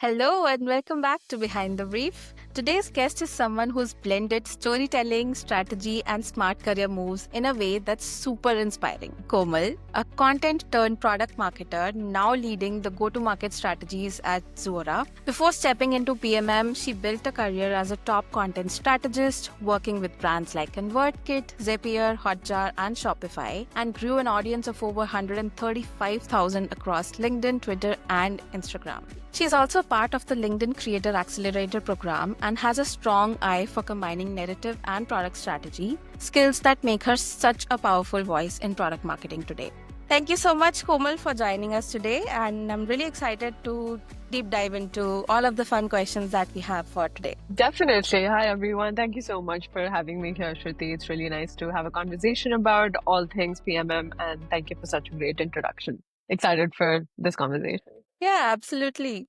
Hello and welcome back to Behind the Brief. Today's guest is someone who's blended storytelling, strategy, and smart career moves in a way that's super inspiring. Komal, a content turned product marketer, now leading the go to market strategies at Zuora. Before stepping into PMM, she built a career as a top content strategist, working with brands like ConvertKit, Zapier, Hotjar, and Shopify, and grew an audience of over 135,000 across LinkedIn, Twitter, and Instagram. She is also part of the LinkedIn Creator Accelerator program and has a strong eye for combining narrative and product strategy, skills that make her such a powerful voice in product marketing today. Thank you so much, Komal, for joining us today. And I'm really excited to deep dive into all of the fun questions that we have for today. Definitely. Hi, everyone. Thank you so much for having me here, Shruti. It's really nice to have a conversation about all things PMM, and thank you for such a great introduction. Excited for this conversation. Yeah, absolutely.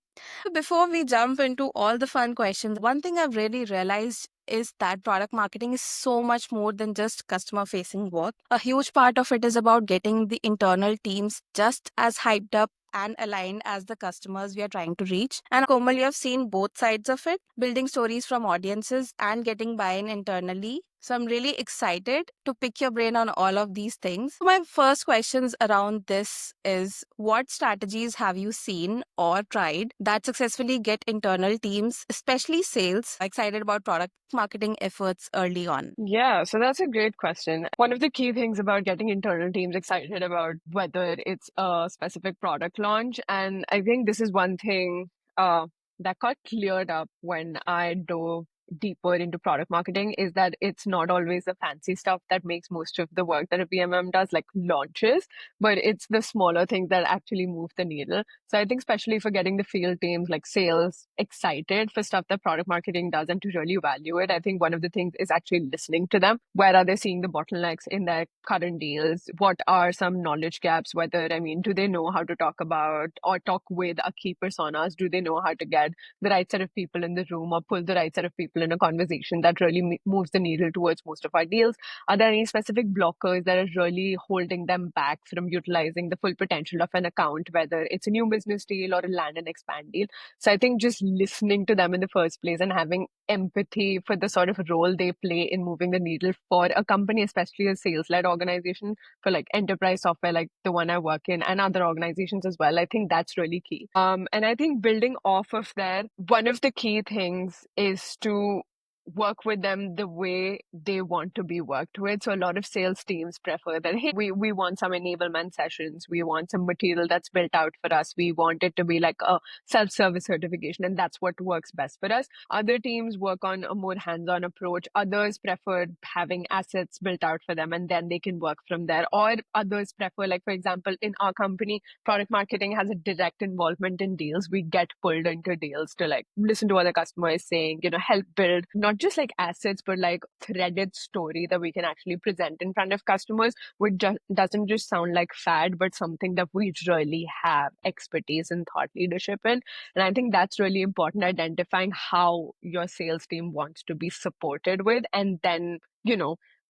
Before we jump into all the fun questions, one thing I've really realized is that product marketing is so much more than just customer facing work. A huge part of it is about getting the internal teams just as hyped up and aligned as the customers we are trying to reach. And Komal, you have seen both sides of it, building stories from audiences and getting buy-in internally. So I'm really excited to pick your brain on all of these things. My first questions around this is what strategies have you seen or tried that successfully get internal teams, especially sales, excited about product marketing efforts early on? Yeah, so that's a great question. One of the key things about getting internal teams excited about whether it's a specific product launch, and I think this is one thing that got cleared up when I dove deeper into product marketing, is that it's not always the fancy stuff that makes most of the work that a PMM does, like launches, but it's the smaller things that actually move the needle. So I think especially for getting the field teams like sales excited for stuff that product marketing does and to really value it, I think one of the things is actually listening to them. Where are they seeing the bottlenecks in their current deals? What are some knowledge gaps? Do they know how to talk about or talk with a key personas? Do they know how to get the right set of people in the room or pull the right set of people in a conversation that really moves the needle towards most of our deals? Are there any specific blockers that are really holding them back from utilizing the full potential of an account, whether it's a new business deal or a land and expand deal? So I think just listening to them in the first place and having empathy for the sort of role they play in moving the needle for a company, especially a sales-led organization, for like enterprise software like the one I work in and other organizations as well. I think that's really key. And I think building off of that, one of the key things is to work with them the way they want to be worked with. So a lot of sales teams prefer that, hey, we want some enablement sessions. We want some material that's built out for us. We want it to be like a self-service certification, and that's what works best for us. Other teams work on a more hands-on approach. Others prefer having assets built out for them and then they can work from there. Or others prefer, like for example, in our company, product marketing has a direct involvement in deals. We get pulled into deals to like listen to what the customer is saying, help build not just like assets, but like threaded story that we can actually present in front of customers, which doesn't just sound like fad, but something that we really have expertise and thought leadership in. And I think that's really important, identifying how your sales team wants to be supported with, and then,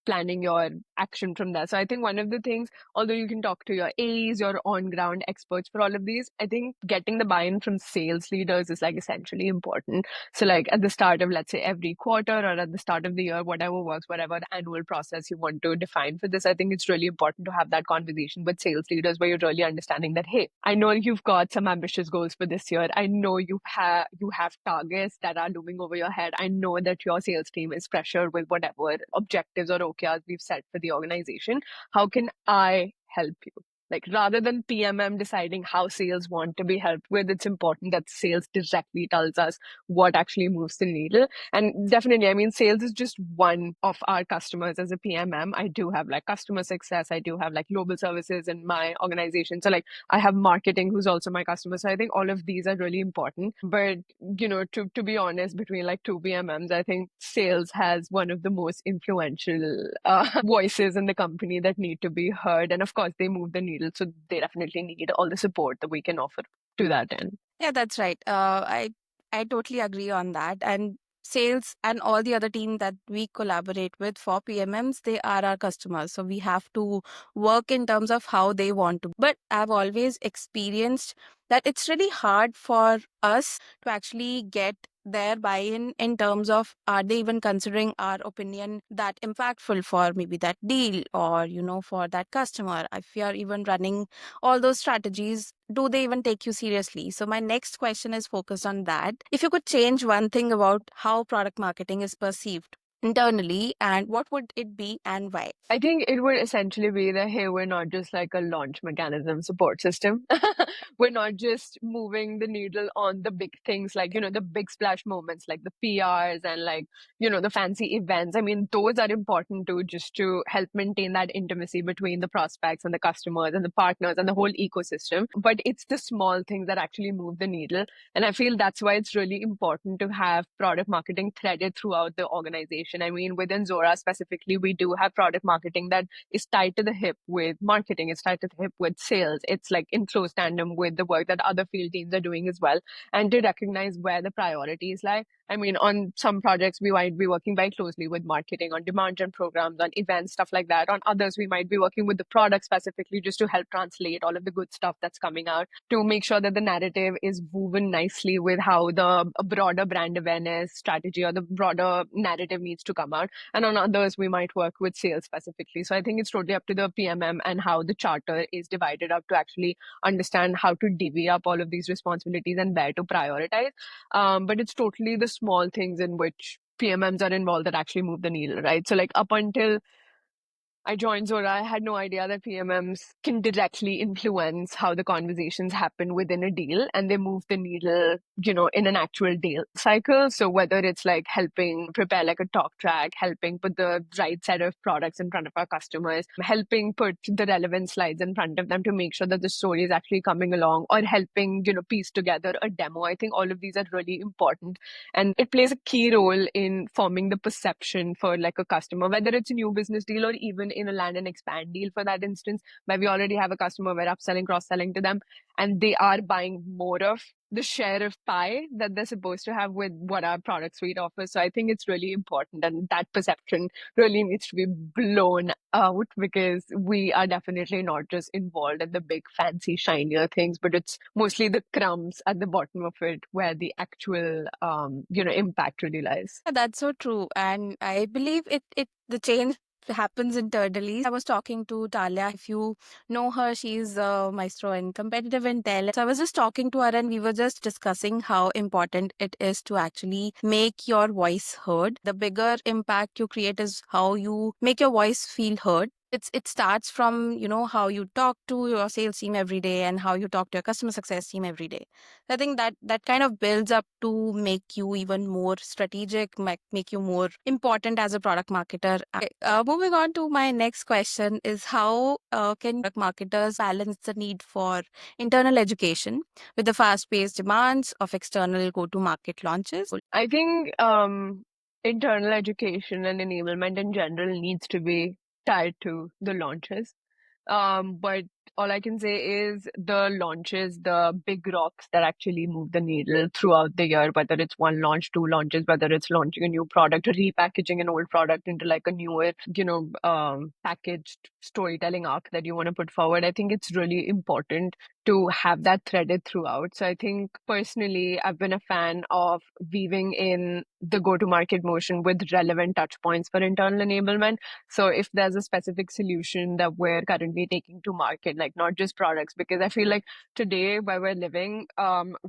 planning your action from there. So I think one of the things, although you can talk to your A's, your on-ground experts for all of these, I think getting the buy-in from sales leaders is like essentially important. So like at the start of, let's say, every quarter or at the start of the year, whatever works, whatever annual process you want to define for this, I think it's really important to have that conversation with sales leaders where you're really understanding that, hey, I know you've got some ambitious goals for this year. I know you have targets that are looming over your head. I know that your sales team is pressured with whatever objectives or OKRs we've set for the organization. How can I help you? Like rather than PMM deciding how sales want to be helped with, it's important that sales directly tells us what actually moves the needle. And definitely, I mean, sales is just one of our customers as a PMM. I do have like customer success. I do have like global services in my organization. So like I have marketing who's also my customer. So I think all of these are really important. But, to be honest, between like two PMMs, I think sales has one of the most influential voices in the company that need to be heard. And of course, they move the needle. So they definitely need all the support that we can offer to that end. Yeah, that's right. I totally agree on that. And sales and all the other team that we collaborate with for PMMs, they are our customers. So we have to work in terms of how they want to. But I've always experienced that it's really hard for us to actually get their buy-in in terms of are they even considering our opinion that impactful for maybe that deal or for that customer. If you're even running all those strategies, do they even take you seriously? So my next question is focused on that. If you could change one thing about how product marketing is perceived internally, and what would it be and why? I think it would essentially be that, hey, we're not just like a launch mechanism support system. We're not just moving the needle on the big things like, the big splash moments like the PRs and like, the fancy events. I mean, those are important too, just to help maintain that intimacy between the prospects and the customers and the partners and the whole ecosystem. But it's the small things that actually move the needle. And I feel that's why it's really important to have product marketing threaded throughout the organization. I mean, within Zuora specifically, we do have product marketing that is tied to the hip with marketing, it's tied to the hip with sales. It's like in close tandem with the work that other field teams are doing as well. And to recognize where the priorities lie. I mean, on some projects, we might be working very closely with marketing on demand gen programs, on events, stuff like that. On others, we might be working with the product specifically just to help translate all of the good stuff that's coming out to make sure that the narrative is woven nicely with how the broader brand awareness strategy or the broader narrative needs to come out. And on others, we might work with sales specifically. So I think it's totally up to the PMM and how the charter is divided up to actually understand how to divvy up all of these responsibilities and where to prioritize. But it's totally the small things in which PMMs are involved that actually move the needle, right? So like up until I joined Zora, I had no idea that PMMs can directly influence how the conversations happen within a deal and they move the needle, in an actual deal cycle. So whether it's like helping prepare like a talk track, helping put the right set of products in front of our customers, helping put the relevant slides in front of them to make sure that the story is actually coming along, or helping, piece together a demo. I think all of these are really important. And it plays a key role in forming the perception for like a customer, whether it's a new business deal or even in a land and expand deal for that instance, where we already have a customer, we're upselling, cross-selling to them, and they are buying more of the share of pie that they're supposed to have with what our product suite offers. So I think it's really important, and that perception really needs to be blown out because we are definitely not just involved in the big fancy shinier things, but it's mostly the crumbs at the bottom of it where the actual impact really lies. Yeah, that's so true. And I believe the change happens internally. I was talking to Talia. If you know her, she's a maestro in competitive intel. So I was just talking to her and we were just discussing how important it is to actually make your voice heard. The bigger impact you create is how you make your voice feel heard. It starts from, how you talk to your sales team every day and how you talk to your customer success team every day. I think that kind of builds up to make you even more strategic, make you more important as a product marketer. Moving on to my next question is how can product marketers balance the need for internal education with the fast-paced demands of external go-to-market launches? I think internal education and enablement in general needs to be tied to the launches. But all I can say is the launches, the big rocks that actually move the needle throughout the year, whether it's one launch, two launches, whether it's launching a new product or repackaging an old product into like a newer, packaged storytelling arc that you want to put forward. I think it's really important to have that threaded throughout. So I think personally, I've been a fan of weaving in the go-to-market motion with relevant touch points for internal enablement. So if there's a specific solution that we're currently taking to market, like not just products, because I feel like today where we're living,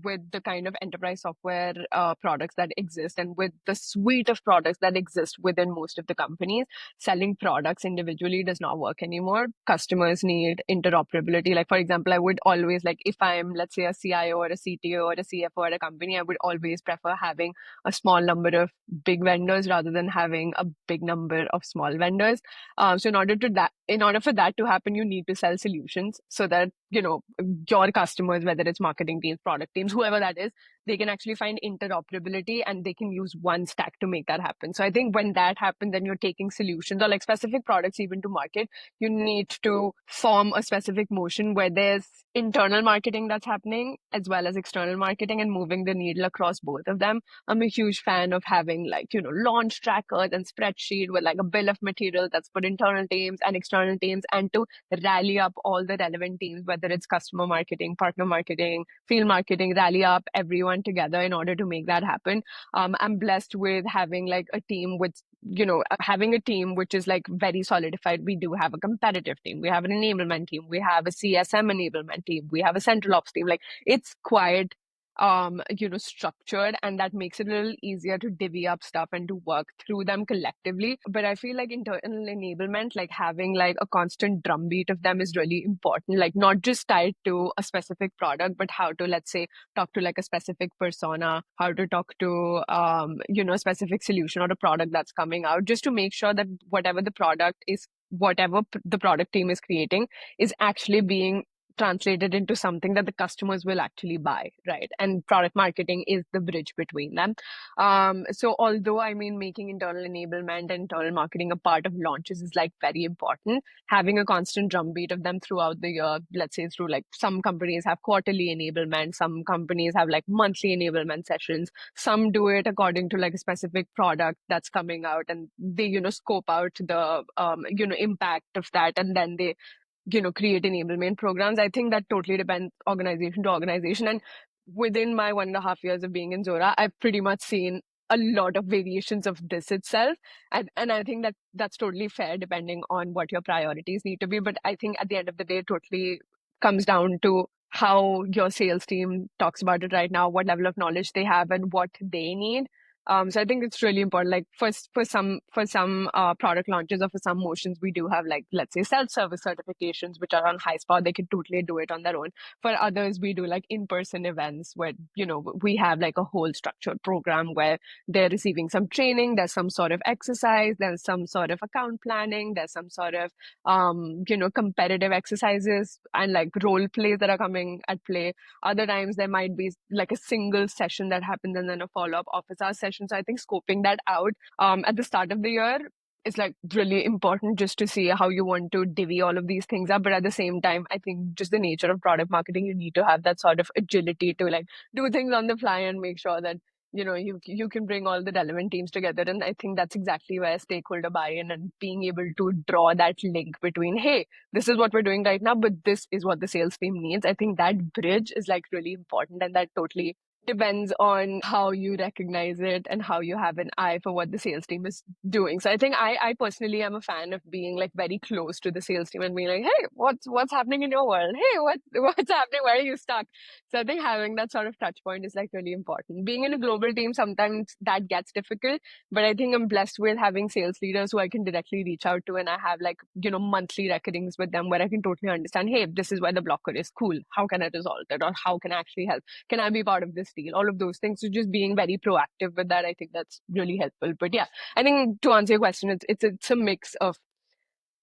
with the kind of enterprise software products that exist and with the suite of products that exist within most of the companies, selling products individually does not work anymore. Customers need interoperability. Like, for example, I would always like, if I'm, let's say, a CIO or a CTO or a CFO at a company, I would always prefer having a small number of big vendors rather than having a big number of small vendors. So in order for that to happen, you need to sell solutions so that your customers, whether it's marketing teams, product teams, whoever that is, they can actually find interoperability and they can use one stack to make that happen. So I think when that happens, then you're taking solutions or like specific products even to market, you need to form a specific motion where there's internal marketing that's happening as well as external marketing and moving the needle across both of them. I'm a huge fan of having like, launch trackers and spreadsheet with like a bill of material that's for internal teams and external teams, and to rally up all the relevant teams, whether it's customer marketing, partner marketing, field marketing, rally up everyone together in order to make that happen. I'm blessed with having like a team with, having a team which is like very solidified. We do have a competitive team, we have an enablement team, we have a CSM enablement team, we have a central ops team. Like it's quite structured, and that makes it a little easier to divvy up stuff and to work through them collectively. But I feel like internal enablement, like having like a constant drumbeat of them is really important, like not just tied to a specific product, but how to, let's say, talk to like a specific persona, how to talk to a specific solution or a product that's coming out, just to make sure that whatever the product is, whatever the product team is creating is actually being translated into something that the customers will actually buy, right? And product marketing is the bridge between them. So although I mean making internal enablement and internal marketing a part of launches is like very important, having a constant drumbeat of them throughout the year, let's say through like some companies have quarterly enablement, some companies have like monthly enablement sessions, some do it according to like a specific product that's coming out, and they scope out the impact of that, and then they create enablement programs. I think that totally depends organization to organization. And within my 1.5 years of being in Zuora, I've pretty much seen a lot of variations of this itself. And I think that that's totally fair depending on what your priorities need to be. But I think at the end of the day, it totally comes down to how your sales team talks about it right now, what level of knowledge they have and what they need. So I think it's really important. Like for some product launches or for some motions, we do have like, let's say, self-service certifications which are on HighSpot. They can totally do it on their own. For others, we do like in-person events where we have like a whole structured program where they're receiving some training. There's some sort of exercise. There's some sort of account planning. There's some sort of competitive exercises and like role plays that are coming at play. Other times there might be like a single session that happens and then a follow-up office hour session. So I think scoping that out at the start of the year is like really important, just to see how you want to divvy all of these things up. But at the same time, I think just the nature of product marketing, you need to have that sort of agility to like do things on the fly and make sure that you can bring all the relevant teams together. And I think that's exactly where stakeholder buy-in and being able to draw that link between, hey, this is what we're doing right now, but this is what the sales team needs. I think that bridge is like really important, and that totally depends on how you recognize it and how you have an eye for what the sales team is doing. So I think I personally am a fan of being like very close to the sales team and being like, hey, what's happening in your world? Hey, what's happening? Where are you stuck? So I think having that sort of touch point is like really important. Being in a global team, sometimes that gets difficult, but I think I'm blessed with having sales leaders who I can directly reach out to, and I have like, monthly reckonings with them where I can totally understand, hey, this is where the blocker is. Cool. How can I resolve it? Or how can I actually help? Can I be part of this deal? All of those things. So just being very proactive with that, I think that's really helpful. But yeah, I think to answer your question, it's a mix of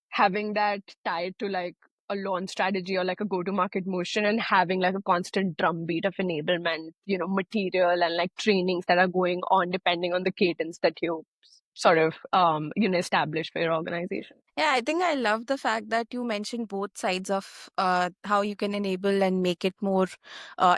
having that tied to like a launch strategy or like a go-to-market motion, and having like a constant drumbeat of enablement, material and like trainings that are going on depending on the cadence that you sort of establish for your organization. Yeah, I think I love the fact that you mentioned both sides of how you can enable and make it more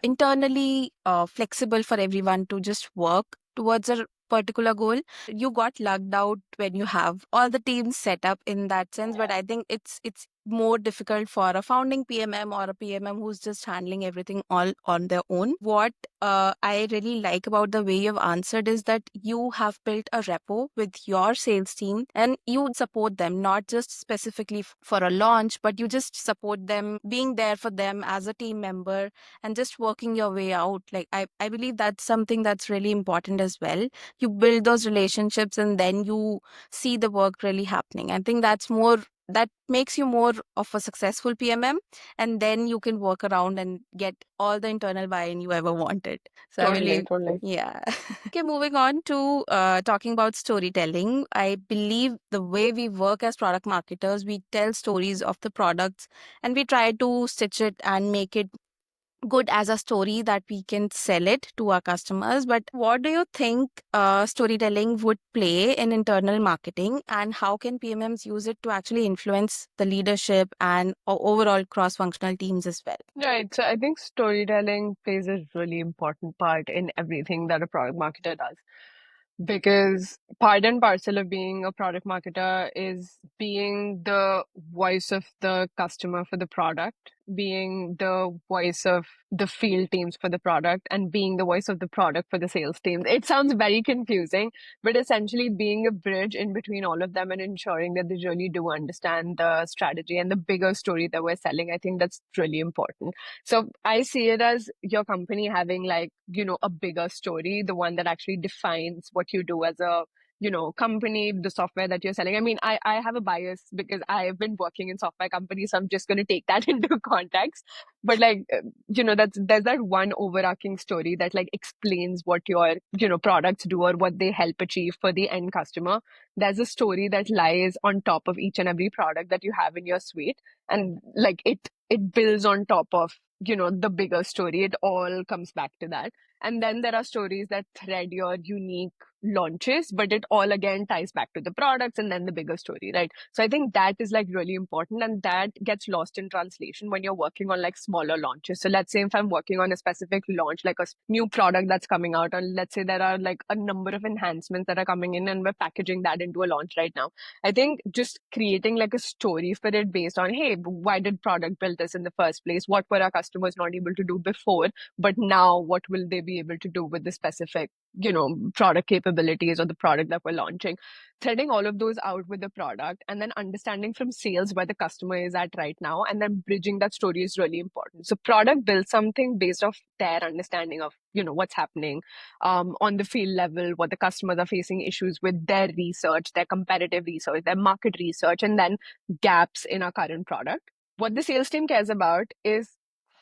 internally flexible for everyone to just work towards a particular goal. You got lugged out when you have all the teams set up in that sense, but I think it's more difficult for a founding PMM or a PMM who's just handling everything all on their own. What I really like about the way you've answered is that you have built a rapport with your sales team and you support them, not just specifically for a launch, but you just support them, being there for them as a team member and just working your way out. Like, I believe that's something that's really important as well. You build those relationships and then you see the work really happening. I think that's more that makes you more of a successful PMM, and then you can work around and get all the internal buy-in you ever wanted. So I Totally, believe, totally. yeah. Okay, moving on to talking about storytelling. I believe the way we work as product marketers, we tell stories of the products and we try to stitch it and make it good as a story that we can sell it to our customers. But what do you think storytelling would play in internal marketing, and how can PMMs use it to actually influence the leadership and overall cross functional teams as well? Right. So I think storytelling plays a really important part in everything that a product marketer does. Because part and parcel of being a product marketer is being the voice of the customer for the product, being the voice of the field teams for the product, and being the voice of the product for the sales teams. It sounds very confusing, but essentially being a bridge in between all of them and ensuring that they really do understand the strategy and the bigger story that we're selling. I think that's really important. So I see it as your company having like, a bigger story, the one that actually defines what you do as a, company, the software that you're selling. I mean, I have a bias because I've been working in software companies, so I'm just going to take that into context. But like, there's that one overarching story that like explains what your, products do or what they help achieve for the end customer. There's a story that lies on top of each and every product that you have in your suite. And like it builds on top of the bigger story. It all comes back to that. And then there are stories that thread your unique launches, but it all again ties back to the products and then the bigger story, right? So I think that is like really important, and that gets lost in translation when you're working on like smaller launches. So let's say if I'm working on a specific launch, like a new product that's coming out, or let's say there are like a number of enhancements that are coming in and we're packaging that into a launch right now. I think just creating like a story for it based on, hey, why did product build this in the first place? What were our customers not able to do before? But now what will they be able to do with the specific, product capabilities or the product that we're launching? Threading all of those out with the product and then understanding from sales where the customer is at right now and then bridging that story is really important. So product builds something based off their understanding of, what's happening on the field level, what the customers are facing issues with, their research, their competitive research, their market research, and then gaps in our current product. What the sales team cares about is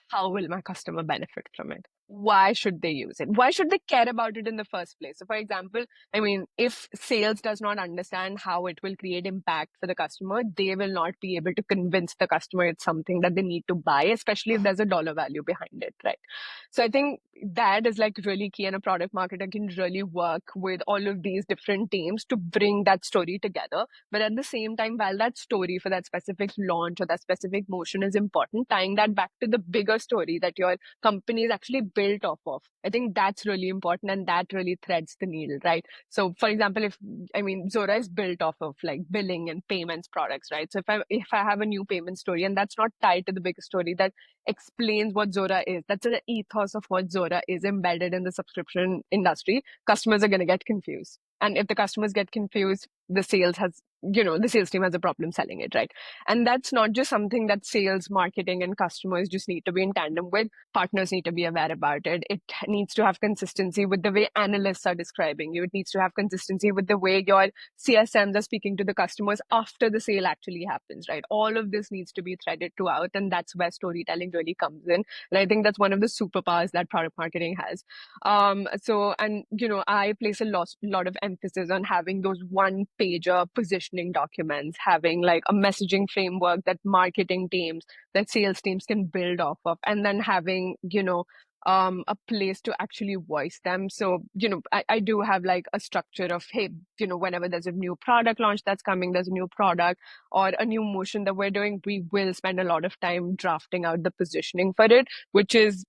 how will my customer benefit from it? Why should they use it? Why should they care about it in the first place? So, for example, I mean, if sales does not understand how it will create impact for the customer, they will not be able to convince the customer it's something that they need to buy, especially if there's a dollar value behind it, right? So I think that is like really key, and a product marketer can really work with all of these different teams to bring that story together. But at the same time, while that story for that specific launch or that specific motion is important, tying that back to the bigger story that your company is actually built off of, I think that's really important, and that really threads the needle, right? So for example, Zuora is built off of like billing and payments products, right? So if I have a new payment story and that's not tied to the bigger story that explains what Zuora is, that's an ethos of what Zuora is embedded in the subscription industry, customers are going to get confused. And if the customers get confused, the sales team has a problem selling it, right? And that's not just something that sales, marketing, and customers just need to be in tandem with. Partners need to be aware about it. It needs to have consistency with the way analysts are describing you. It needs to have consistency with the way your CSMs are speaking to the customers after the sale actually happens, right? All of this needs to be threaded throughout, and that's where storytelling really comes in. And I think that's one of the superpowers that product marketing has. I place a lot of emphasis on having those one pager positioning documents, having like a messaging framework that marketing teams, that sales teams can build off of, and then having, a place to actually voice them. So, I do have like a structure of, hey, whenever there's a new product launch that's coming, there's a new product or a new motion that we're doing, we will spend a lot of time drafting out the positioning for it, which is,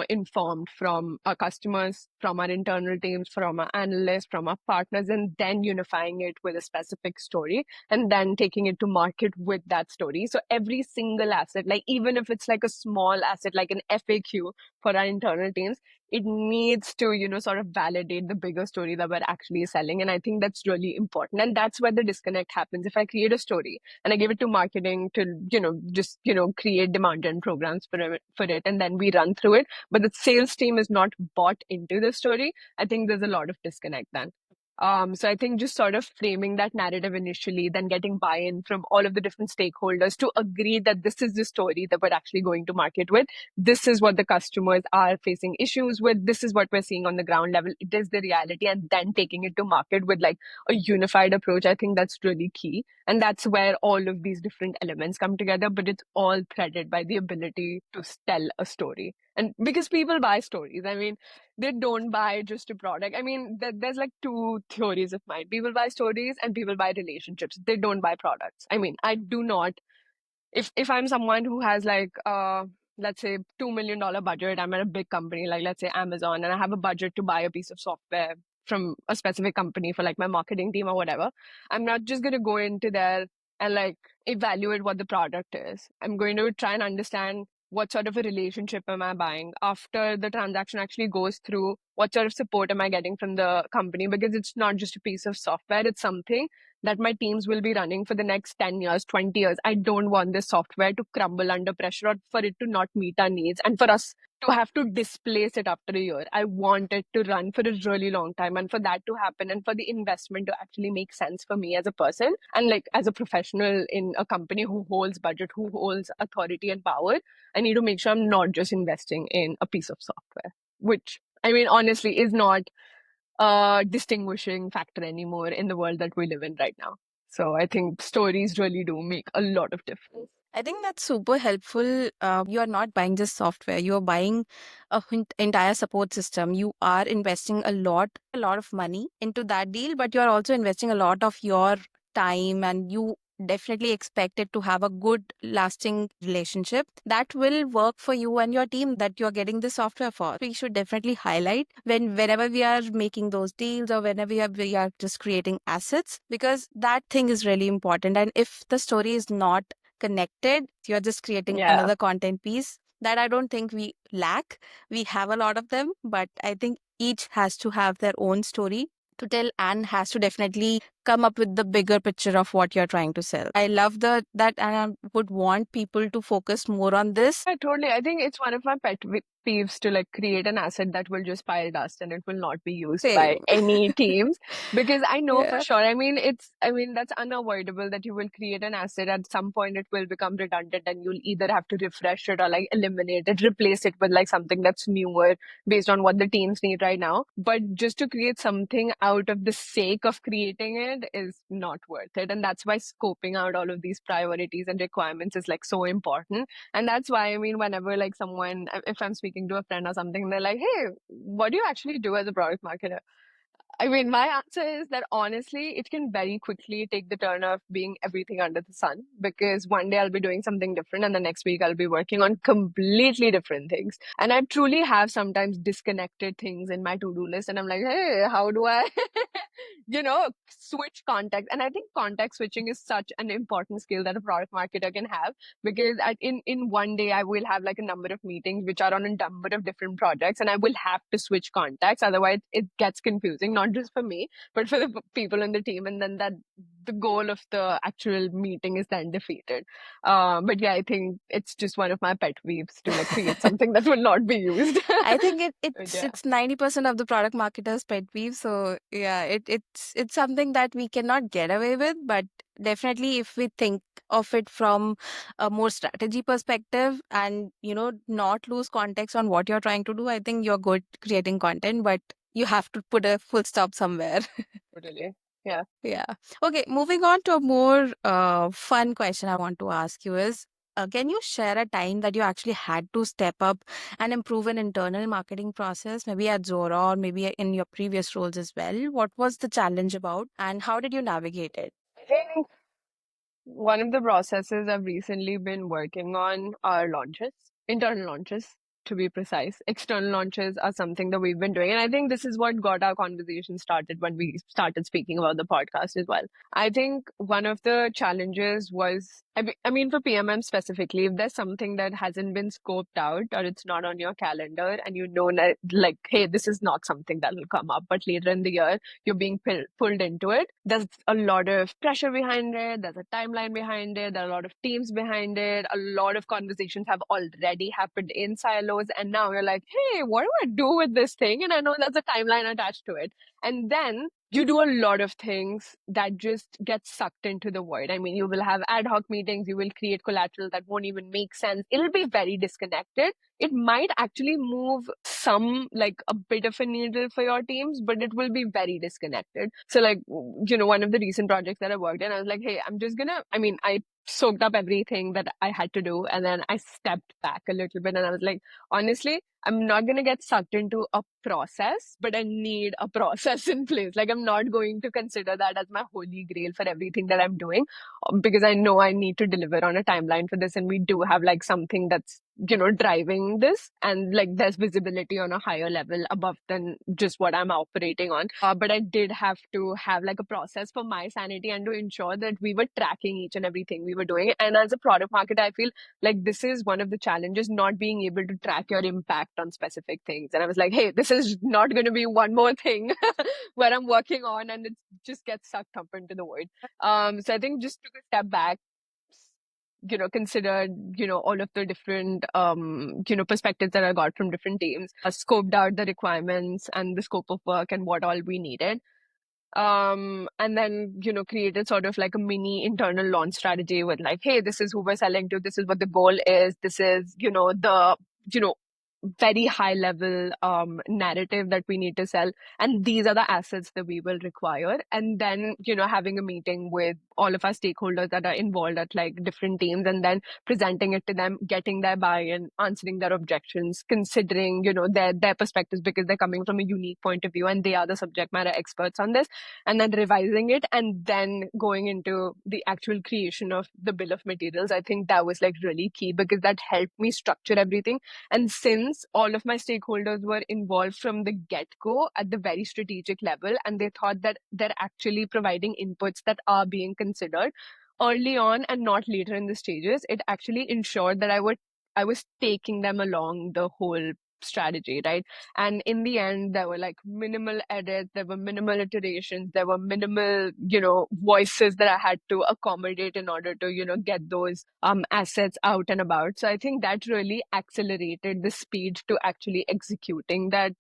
informed from our customers, from our internal teams, from our analysts, from our partners, and then unifying it with a specific story and then taking it to market with that story. So every single asset, like even if it's like a small asset, like an FAQ for our internal teams, it needs to, sort of validate the bigger story that we're actually selling. And I think that's really important. And that's where the disconnect happens. If I create a story and I give it to marketing to, create demand gen programs for it, and then we run through it, but the sales team is not bought into the story, I think there's a lot of disconnect then. So I think just sort of framing that narrative initially, then getting buy-in from all of the different stakeholders to agree that this is the story that we're actually going to market with. This is what the customers are facing issues with. This is what we're seeing on the ground level. It is the reality. And then taking it to market with like a unified approach, I think that's really key. And that's where all of these different elements come together, but it's all threaded by the ability to tell a story. And because people buy stories, I mean, they don't buy just a product. I mean, there's like two theories of mine. People buy stories and people buy relationships. They don't buy products. I mean, I do not if I'm someone who has like let's say $2 million budget, I'm at a big company like let's say Amazon, and I have a budget to buy a piece of software from a specific company for like my marketing team or whatever. I'm not just going to go into there and like evaluate what the product is. I'm going to try and understand what sort of a relationship am I buying after the transaction actually goes through. What sort of support am I getting from the company? Because it's not just a piece of software, it's something that my teams will be running for the next 10 years, 20 years. I don't want this software to crumble under pressure or for it to not meet our needs and for us to have to displace it after a year. I want it to run for a really long time, and for that to happen and for the investment to actually make sense for me as a person and like as a professional in a company who holds budget, who holds authority and power. I need to make sure I'm not just investing in a piece of software, which I mean, honestly, is not a distinguishing factor anymore in the world that we live in right now. So I think stories really do make a lot of difference. I think that's super helpful. You are not buying just software. You are buying a entire support system. You are investing a lot of money into that deal, but you are also investing a lot of your time, and you definitely expect it to have a good, lasting relationship that will work for you and your team that you're getting the software for. We should definitely highlight whenever we are making those deals or whenever we are just creating assets, because that thing is really important. And if the story is not connected, you're just creating Yeah, another content piece that I don't think we lack. We have a lot of them, but I think each has to have their own story to tell and has to definitely come up with the bigger picture of what you're trying to sell. I love that, and I would want people to focus more on this. yeah, totally. I think it's one of my peeves to like create an asset that will just pile dust and it will not be used by Same. any teams, because I know for Yeah. sure. I mean, that's unavoidable that you will create an asset at some point, it will become redundant and you'll either have to refresh it or like eliminate it, replace it with like something that's newer based on what the teams need right now. But just to create something out of the sake of creating it is not worth it. And that's why scoping out all of these priorities and requirements is like so important. And that's why, I mean, whenever like someone, if I'm speaking to a friend or something, they're like, hey, what do you actually do as a product marketer? I mean, my answer is that honestly, it can very quickly take the turn of being everything under the sun, because one day I'll be doing something different and the next week I'll be working on completely different things. And I truly have sometimes disconnected things in my to do list. And I'm like, hey, how do I, switch context? And I think context switching is such an important skill that a product marketer can have, because in one day I will have like a number of meetings which are on a number of different projects and I will have to switch contacts. Otherwise, it gets confusing, not just for me, but for the people in the team. And then that the goal of the actual meeting is then defeated. But yeah, I think it's just one of my pet peeves to like create something that will not be used. I think But it's yeah, it's 90% of the product marketers' pet peeve. So yeah, it's something that we cannot get away with, but definitely if we think of it from a more strategy perspective and not lose context on what you're trying to do, I think you're good creating content, but you have to put a full stop somewhere. totally. Yeah. Yeah. Okay, moving on to a more fun question I want to ask you is, can you share a time that you actually had to step up and improve an internal marketing process, maybe at Zora or maybe in your previous roles as well? What was the challenge about and how did you navigate it? I think one of the processes I've recently been working on are launches, internal launches, to be precise. External launches are something that we've been doing. And I think this is what got our conversation started when we started speaking about the podcast as well. I think one of the challenges was, I mean, for PMM specifically, if there's something that hasn't been scoped out or it's not on your calendar and you know that, like, hey, this is not something that will come up, but later in the year, you're being pulled into it. There's a lot of pressure behind it. There's a timeline behind it. There are a lot of teams behind it. A lot of conversations have already happened in silos. And now you're like, hey, what do I do with this thing? And I know there's a timeline attached to it. And then you do a lot of things that just get sucked into the void. I mean, you will have ad hoc meetings, you will create collateral that won't even make sense. It'll be very disconnected. It might actually move some, like a bit of a needle for your teams, but it will be very disconnected. So, like, one of the recent projects that I worked in, I was like, hey, I soaked up everything that I had to do, and then I stepped back a little bit and I was like, honestly, I'm not going to get sucked into a process, but I need a process in place. Like, I'm not going to consider that as my holy grail for everything that I'm doing, because I know I need to deliver on a timeline for this. And we do have like something that's, driving this, and like there's visibility on a higher level above than just what I'm operating on. But I did have to have like a process for my sanity and to ensure that we were tracking each and everything we were doing. And as a product marketer, I feel like this is one of the challenges, not being able to track your impact on specific things. And I was like, hey, this is not going to be one more thing where I'm working on and it just gets sucked up into the void. So I think just took a step back, considered, all of the different, perspectives that I got from different teams, scoped out the requirements and the scope of work and what all we needed. And then, created sort of like a mini internal launch strategy with like, hey, this is who we're selling to, this is what the goal is, this is, the, you know, very high level narrative that we need to sell, and these are the assets that we will require. And then having a meeting with all of our stakeholders that are involved at like different teams, and then presenting it to them, getting their buy-in, answering their objections, considering their perspectives, because they're coming from a unique point of view and they are the subject matter experts on this, and then revising it, and then going into the actual creation of the bill of materials. I think that was like really key, because that helped me structure everything. And since all of my stakeholders were involved from the get-go at the very strategic level, and they thought that they're actually providing inputs that are being considered early on and not later in the stages, it actually ensured that I was taking them along the whole strategy, right? And in the end, there were like minimal edits, there were minimal iterations, there were minimal, voices that I had to accommodate in order to, get those assets out and about. So I think that really accelerated the speed to actually executing that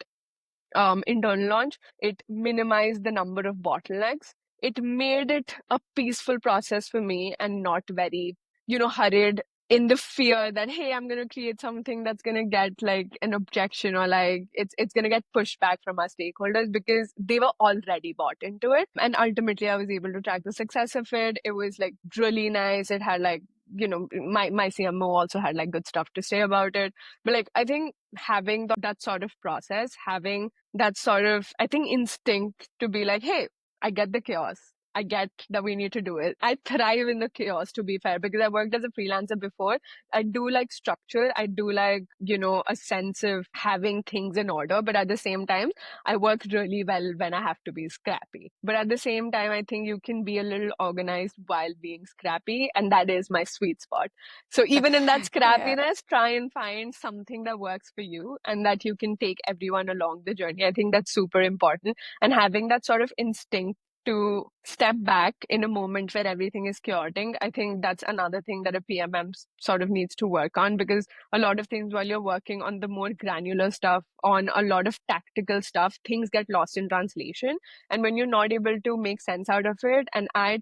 internal launch. It minimized the number of bottlenecks. It made it a peaceful process for me and not very, hurried, in the fear that, hey, I'm going to create something that's going to get like an objection, or like it's going to get pushed back from our stakeholders, because they were already bought into it. And ultimately, I was able to track the success of it. It was like really nice. It had like, my CMO also had like good stuff to say about it. But like, I think having that sort of process, having that sort of, I think, instinct to be like, hey, I get the chaos. I get that we need to do it. I thrive in the chaos, to be fair, because I worked as a freelancer before. I do like structure. I do like, a sense of having things in order. But at the same time, I work really well when I have to be scrappy. But at the same time, I think you can be a little organized while being scrappy. And that is my sweet spot. So even in that Yeah. scrappiness, try and find something that works for you and that you can take everyone along the journey. I think that's super important. And having that sort of instinct to step back in a moment where everything is chaotic, I think that's another thing that a PMM sort of needs to work on, because a lot of things, while you're working on the more granular stuff, on a lot of tactical stuff, things get lost in translation. And when you're not able to make sense out of it, and I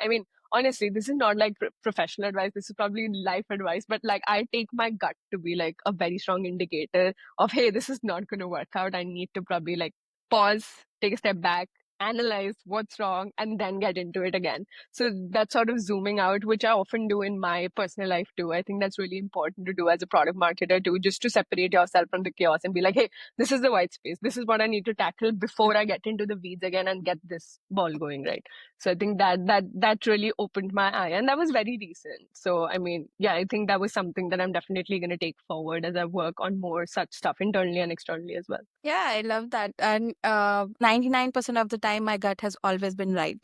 mean, honestly, this is not like professional advice, this is probably life advice, but like I take my gut to be like a very strong indicator of, hey, this is not going to work out. I need to probably like pause, take a step back, analyze what's wrong, and then get into it again. So that sort of zooming out, which I often do in my personal life too, I think that's really important to do as a product marketer too, just to separate yourself from the chaos and be like, hey, this is the white space, this is what I need to tackle before I get into the weeds again and get this ball going, right? So I think that really opened my eye, and that was very recent. So I mean, yeah, I think that was something that I'm definitely going to take forward as I work on more such stuff internally and externally as well. Yeah, I love that. And 99% of the time, my gut has always been right.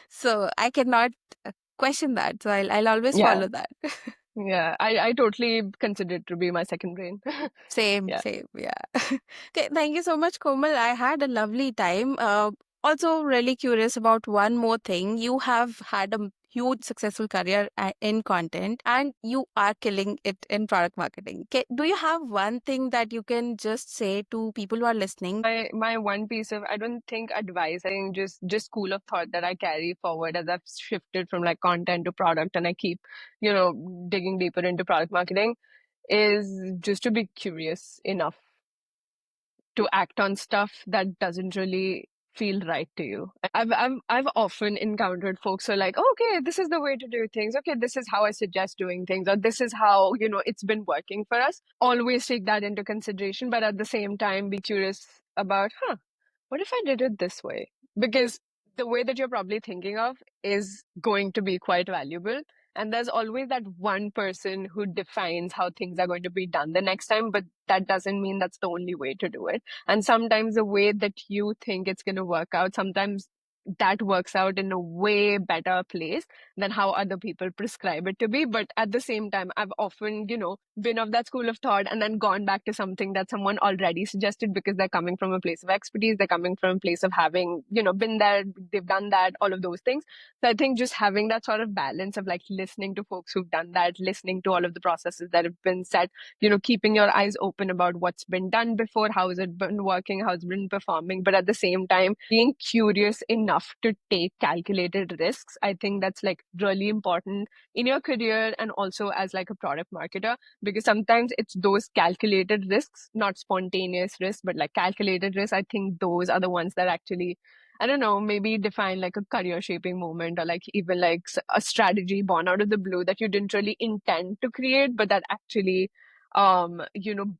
So I cannot question that. So I'll always Yeah, follow that. yeah, I totally consider it to be my second brain. Same, Yeah. same. Yeah. Okay. Thank you so much, Komal. I had a lovely time. Also, really curious about one more thing. You have had a huge successful career in content, and you are killing it in product marketing. Do you have one thing that you can just say to people who are listening? My one piece of, I don't think advice, I think just school of thought that I carry forward as I've shifted from like content to product and I keep, digging deeper into product marketing is just to be curious enough to act on stuff that doesn't really feel right to you. I've often encountered folks who are like, "Oh, okay, this is the way to do things. Okay, this is how I suggest doing things, or this is how, it's been working for us." Always take that into consideration, but at the same time, be curious about, what if I did it this way? Because the way that you're probably thinking of is going to be quite valuable. And there's always that one person who defines how things are going to be done the next time, but that doesn't mean that's the only way to do it. And sometimes the way that you think it's going to work out, sometimes that works out in a way better place than how other people prescribe it to be. But at the same time, I've often, been of that school of thought and then gone back to something that someone already suggested because they're coming from a place of expertise. They're coming from a place of having, been there, they've done that, all of those things. So I think just having that sort of balance of like listening to folks who've done that, listening to all of the processes that have been set, keeping your eyes open about what's been done before, how has it been working, how it's been performing, but at the same time, being curious enough to take calculated risks. I think that's like really important in your career and also as like a product marketer, because sometimes it's those calculated risks, not spontaneous risks, but like calculated risks. I think those are the ones that actually, I don't know, maybe define like a career shaping moment or like even like a strategy born out of the blue that you didn't really intend to create, but that actually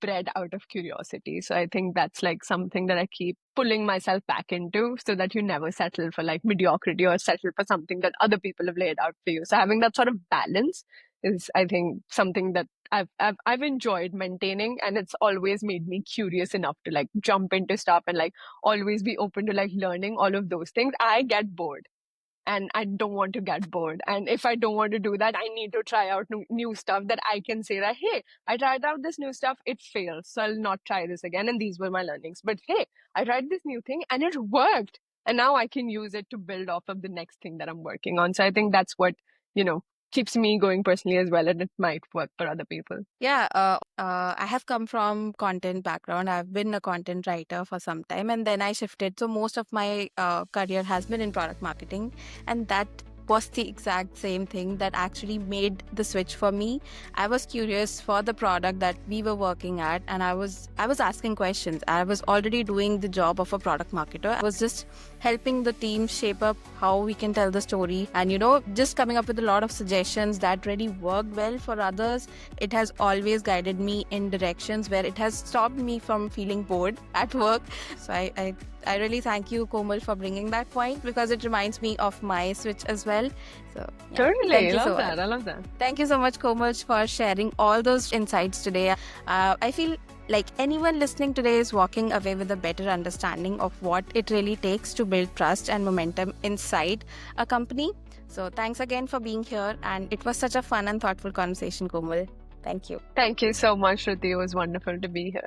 bred out of curiosity. So I think that's like something that I keep pulling myself back into so that you never settle for like mediocrity or settle for something that other people have laid out for you. So having that sort of balance is, I think, something that I've enjoyed maintaining, and it's always made me curious enough to like jump into stuff and like always be open to like learning all of those things. I get bored and I don't want to get bored. And if I don't want to do that, I need to try out new stuff that I can say that, hey, I tried out this new stuff, it failed, so I'll not try this again. And these were my learnings. But hey, I tried this new thing and it worked. And now I can use it to build off of the next thing that I'm working on. So I think that's what, keeps me going personally as well. And it might work for other people. Yeah, I have come from content background. I've been a content writer for some time, and then I shifted. So most of my career has been in product marketing, and that was the exact same thing that actually made the switch for me. I was curious for the product that we were working at, and I was asking questions. I was already doing the job of a product marketer. I was just helping the team shape up how we can tell the story, and just coming up with a lot of suggestions that really worked well for others. It has always guided me in directions where it has stopped me from feeling bored at work. So I really thank you, Komal, for bringing that point, because it reminds me of my switch as well. So yeah, Totally. thank you I so love much. that. I love that. Thank you so much, Komal, for sharing all those insights today. I feel like anyone listening today is walking away with a better understanding of what it really takes to build trust and momentum inside a company. So thanks again for being here. And it was such a fun and thoughtful conversation, Komal. Thank you. Thank you so much, Shruti. It was wonderful to be here.